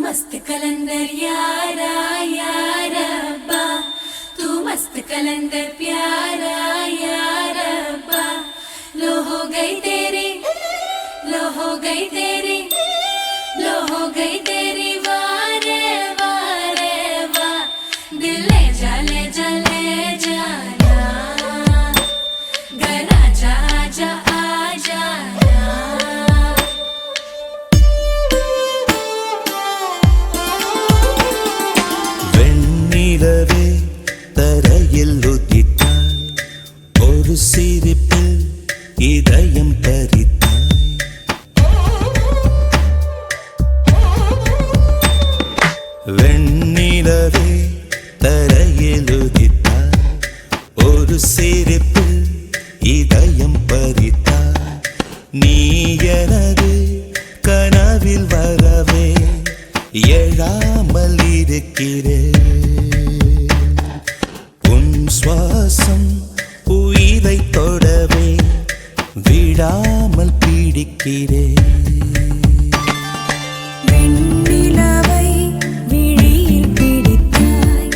मस्त कलंदर यारा यारब्बा, तू मस्त कलंदर प्यारा यारब्बा। लो हो गई तेरी, लो हो गई तेरी, लो हो गई तेरी वारे वारे वा। दिल ले जा ले जा ले जा ना, घर आजा आजा आजा ना। வெண்ணிலவே தரையில் உதித்தாய், ஒரு சிரிப்பில் இதயம் பறித்தாய். வெண்ணிலவே தரையில் உதித்தாய், ஒரு சிரிப்பில் இதயம் பறித்தாய். நீ எனது கனவில் வரவே எழாமல் இருக்கிறேன். உன் சுவாசம் உயிரை தொடவே விடாமல் பிடிக்கிறேன். வெண்ணிலவை விழியில் பிடித்தாய்,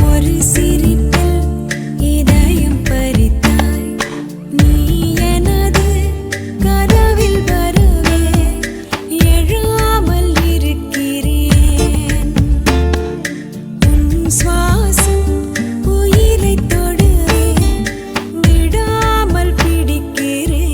ஒரு சிரிப்பில் இதயம் பறித்தாய். நீ எனது கனவில் வரவே எழாமல் இருக்கிறேன். உன் சுவாசம் உயிரை தொடவே விடாமல் பிடிக்கிறேன்.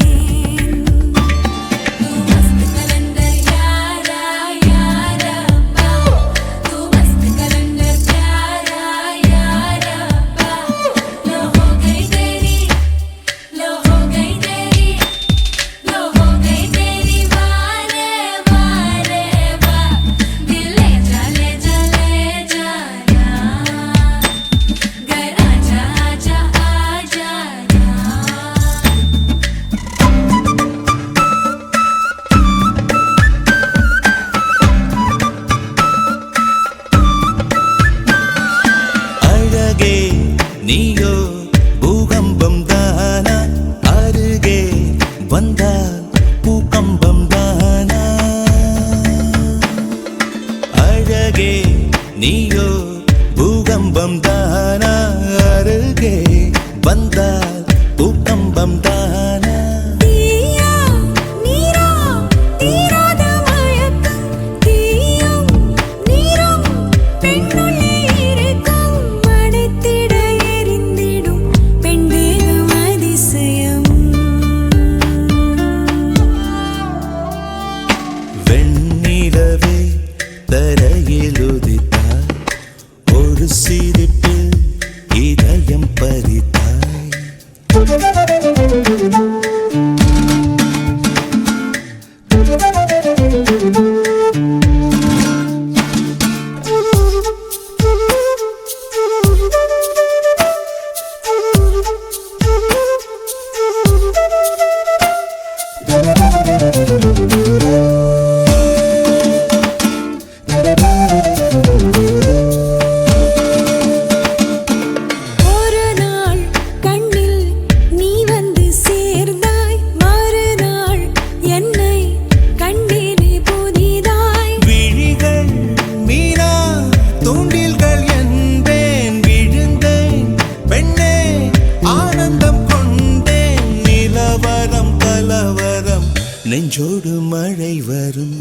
அழகே நீயோ பூகம்பம் தானா, அருகே வந்தால் பூகம்பம் தானா. அழகே நீயோ பூகம்பம் தானா, அருகே வந்தால் பூகம்பம் தானா. தீயா நீரா தீராத மயக்கம், தீயும் நீரும் பெண்ணுள்ளே இருக்கும். மடைத்திட எரிந்திடும் பெண் தேகம் அதிசயம். வெண்ணிலவே தரையில் உதித்தாய், ஒரு சிரிப்பில் இதயம் பறித்தாய். ஒரு நாள் கண்ணில் நீ வந்து சேர்ந்தாய், மறுநாள் என்னை கண்டேனே புதிதாய். விழிகள் மீனா தூண்டில்கள் என்பேன், விழுந்தேன் பெண்ணே ஆனந்தம் கொண்டேன். நிலவரம் கலவரம் நெஞ்சோடு மழை வரும்.